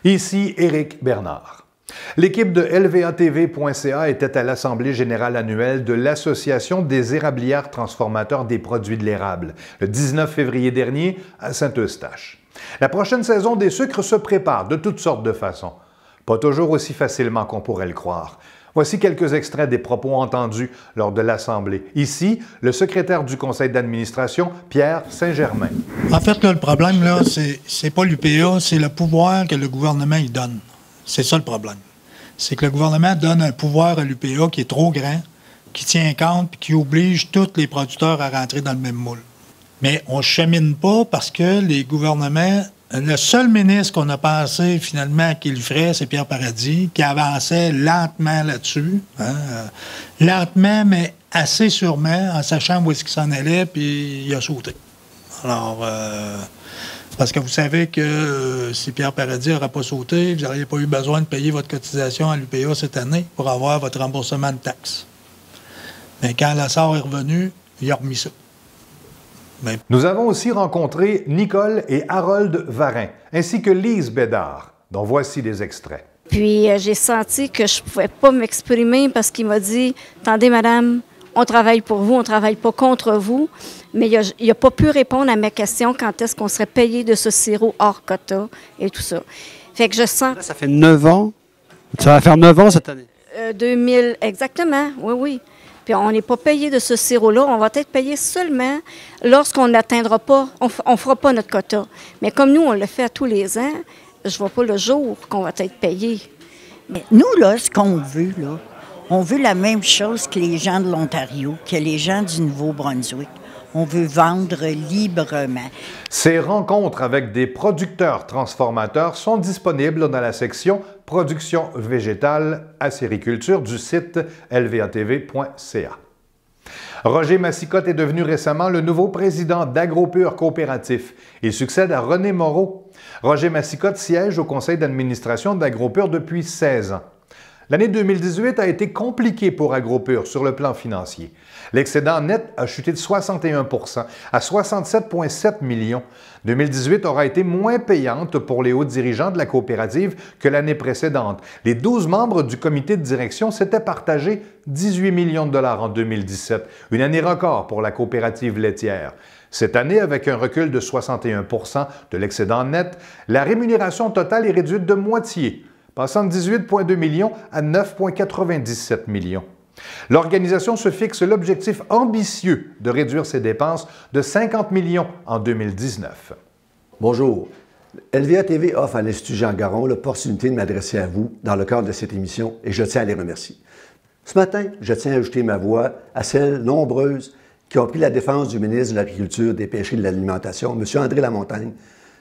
Ici Éric Bernard. L'équipe de lvatv.ca était à l'Assemblée générale annuelle de l'Association des érablières transformateurs des produits de l'érable, le 19 février dernier à Saint-Eustache. La prochaine saison des sucres se prépare de toutes sortes de façons. Pas toujours aussi facilement qu'on pourrait le croire. Voici quelques extraits des propos entendus lors de l'Assemblée. Ici, le secrétaire du conseil d'administration, Pierre Saint-Germain. En fait, là, le problème, là, c'est pas l'UPA, c'est le pouvoir que le gouvernement y donne. C'est ça le problème. C'est que le gouvernement donne un pouvoir à l'UPA qui est trop grand, qui tient compte et qui oblige tous les producteurs à rentrer dans le même moule. Mais on ne chemine pas parce que les gouvernements... Le seul ministre qu'on a pensé finalement qu'il le ferait, c'est Pierre Paradis, qui avançait lentement là-dessus. Lentement, mais assez sûrement, en sachant où est-ce qu'il s'en allait, puis il a sauté. Alors, parce que vous savez que si Pierre Paradis n'aurait pas sauté, vous n'auriez pas eu besoin de payer votre cotisation à l'UPA cette année pour avoir votre remboursement de taxes. Mais quand la SAR est revenue, il a remis ça. Nous avons aussi rencontré Nicole et Harold Varin, ainsi que Lise Bédard, dont voici des extraits. Puis j'ai senti que je ne pouvais pas m'exprimer parce qu'il m'a dit « Attendez, madame, on travaille pour vous, on ne travaille pas contre vous. » Mais il n'a pas pu répondre à mes questions quand est-ce qu'on serait payé de ce sirop hors quota et tout ça. Fait que je sens... Là, ça fait 9 ans. Ça va faire 9 ans cette année. 2000, exactement, oui, oui. Puis on n'est pas payé de ce sirop-là. On va être payé seulement lorsqu'on n'atteindra pas, on ne fera pas notre quota. Mais comme nous, on le fait à tous les ans, je ne vois pas le jour qu'on va être payé. Mais nous, là, ce qu'on veut, là, on veut la même chose que les gens de l'Ontario, que les gens du Nouveau-Brunswick. On veut vendre librement. Ces rencontres avec des producteurs transformateurs sont disponibles dans la section Production végétale acériculture du site lvatv.ca. Roger Massicotte est devenu récemment le nouveau président d'AgroPure Coopératif. Il succède à René Moreau. Roger Massicotte siège au conseil d'administration d'AgroPure depuis 16 ans. L'année 2018 a été compliquée pour AgroPure sur le plan financier. L'excédent net a chuté de 61 % à 67,7 millions. 2018 aura été moins payante pour les hauts dirigeants de la coopérative que l'année précédente. Les 12 membres du comité de direction s'étaient partagés 18 millions de dollars en 2017, une année record pour la coopérative laitière. Cette année, avec un recul de 61 % de l'excédent net, la rémunération totale est réduite de moitié, passant de 18,2 millions à 9,97 millions. L'organisation se fixe l'objectif ambitieux de réduire ses dépenses de 50 millions en 2019. Bonjour. LVA-TV offre à l'Institut Jean Garon l'opportunité de m'adresser à vous dans le cadre de cette émission et je tiens à les remercier. Ce matin, je tiens à ajouter ma voix à celles nombreuses qui ont pris la défense du ministre de l'Agriculture, des Pêcheries et de l'Alimentation, M. André Lamontagne,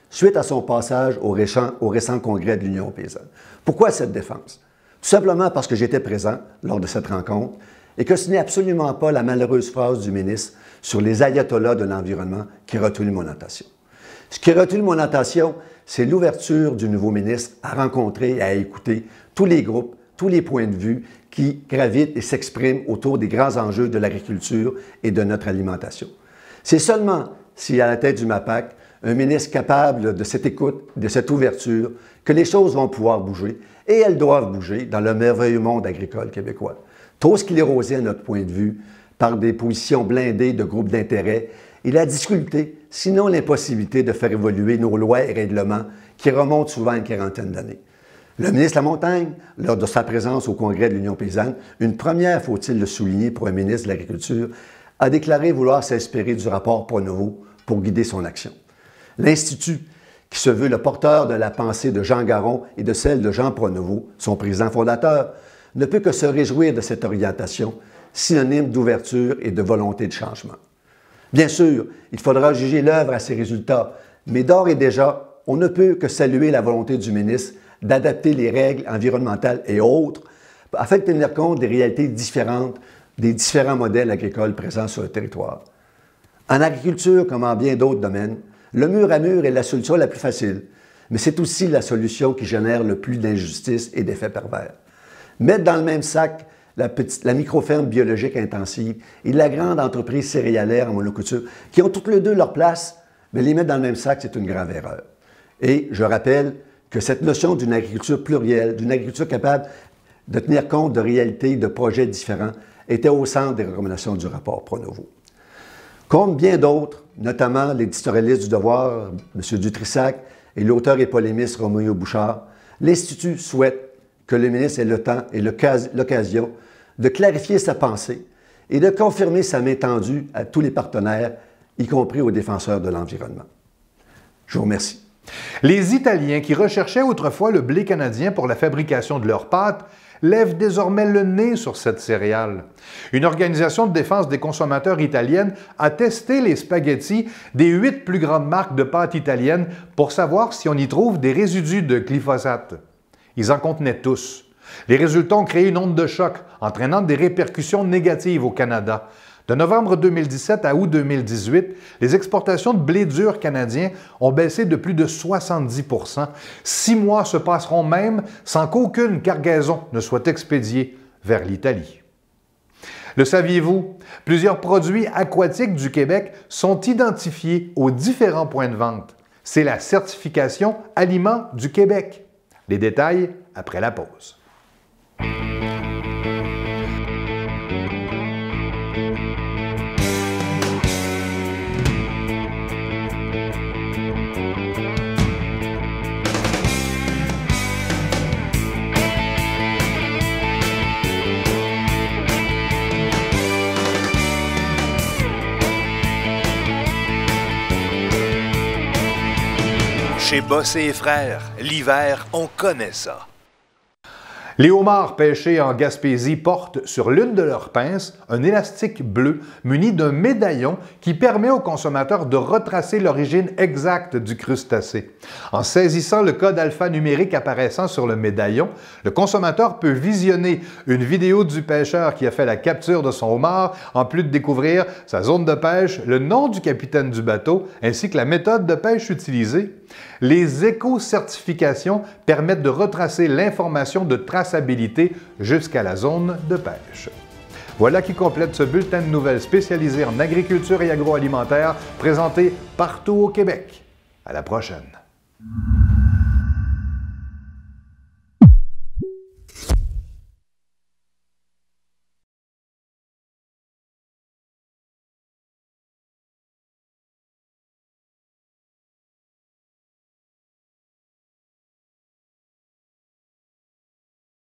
suite à son passage au récent congrès de l'Union paysanne. Pourquoi cette défense? Tout simplement parce que j'étais présent lors de cette rencontre et que ce n'est absolument pas la malheureuse phrase du ministre sur les ayatollahs de l'environnement qui a retenu mon attention. Ce qui a retenu mon attention, c'est l'ouverture du nouveau ministre à rencontrer et à écouter tous les groupes, tous les points de vue qui gravitent et s'expriment autour des grands enjeux de l'agriculture et de notre alimentation. C'est seulement s'il y a à la tête du MAPAC un ministre capable de cette écoute, de cette ouverture, que les choses vont pouvoir bouger, et elles doivent bouger dans le merveilleux monde agricole québécois. Trop sclérosé à notre point de vue, par des positions blindées de groupes d'intérêt, et la difficulté, sinon l'impossibilité de faire évoluer nos lois et règlements qui remontent souvent à une quarantaine d'années. Le ministre Lamontagne, lors de sa présence au congrès de l'Union paysanne, une première, faut-il le souligner, pour un ministre de l'Agriculture, a déclaré vouloir s'inspirer du rapport Pronovo pour guider son action. L'Institut, qui se veut le porteur de la pensée de Jean Garon et de celle de Jean Pronovo, son président fondateur, ne peut que se réjouir de cette orientation, synonyme d'ouverture et de volonté de changement. Bien sûr, il faudra juger l'œuvre à ses résultats, mais d'ores et déjà, on ne peut que saluer la volonté du ministre d'adapter les règles environnementales et autres afin de tenir compte des réalités différentes des différents modèles agricoles présents sur le territoire. En agriculture, comme en bien d'autres domaines, le mur à mur est la solution la plus facile, mais c'est aussi la solution qui génère le plus d'injustices et d'effets pervers. Mettre dans le même sac la microferme biologique intensive et la grande entreprise céréalière en monoculture, qui ont toutes les deux leur place, mais les mettre dans le même sac, c'est une grave erreur. Et je rappelle que cette notion d'une agriculture plurielle, d'une agriculture capable de tenir compte de réalités, de projets différents, était au centre des recommandations du rapport Pronovo. Comme bien d'autres, notamment l'éditorialiste du Devoir, M. Dutrissac, et l'auteur et polémiste Roméo Bouchard, l'Institut souhaite que le ministre ait le temps et l'occasion de clarifier sa pensée et de confirmer sa main tendue à tous les partenaires, y compris aux défenseurs de l'environnement. Je vous remercie. Les Italiens qui recherchaient autrefois le blé canadien pour la fabrication de leurs pâtes lèvent désormais le nez sur cette céréale. Une organisation de défense des consommateurs italienne a testé les spaghettis des 8 plus grandes marques de pâtes italiennes pour savoir si on y trouve des résidus de glyphosate. Ils en contenaient tous. Les résultats ont créé une onde de choc, entraînant des répercussions négatives au Canada. De novembre 2017 à août 2018, les exportations de blé dur canadien ont baissé de plus de 70 %. 6 mois se passeront même sans qu'aucune cargaison ne soit expédiée vers l'Italie. Le saviez-vous? Plusieurs produits aquatiques du Québec sont identifiés aux différents points de vente. C'est la certification Aliments du Québec. Les détails après la pause. Chez Bossé et Frères, l'hiver, on connaît ça. Les homards pêchés en Gaspésie portent sur l'une de leurs pinces un élastique bleu muni d'un médaillon qui permet aux consommateurs de retracer l'origine exacte du crustacé. En saisissant le code alphanumérique apparaissant sur le médaillon, le consommateur peut visionner une vidéo du pêcheur qui a fait la capture de son homard, en plus de découvrir sa zone de pêche, le nom du capitaine du bateau, ainsi que la méthode de pêche utilisée. Les éco-certifications permettent de retracer l'information de traçabilité jusqu'à la zone de pêche. Voilà qui complète ce bulletin de nouvelles spécialisé en agriculture et agroalimentaire présenté partout au Québec. À la prochaine.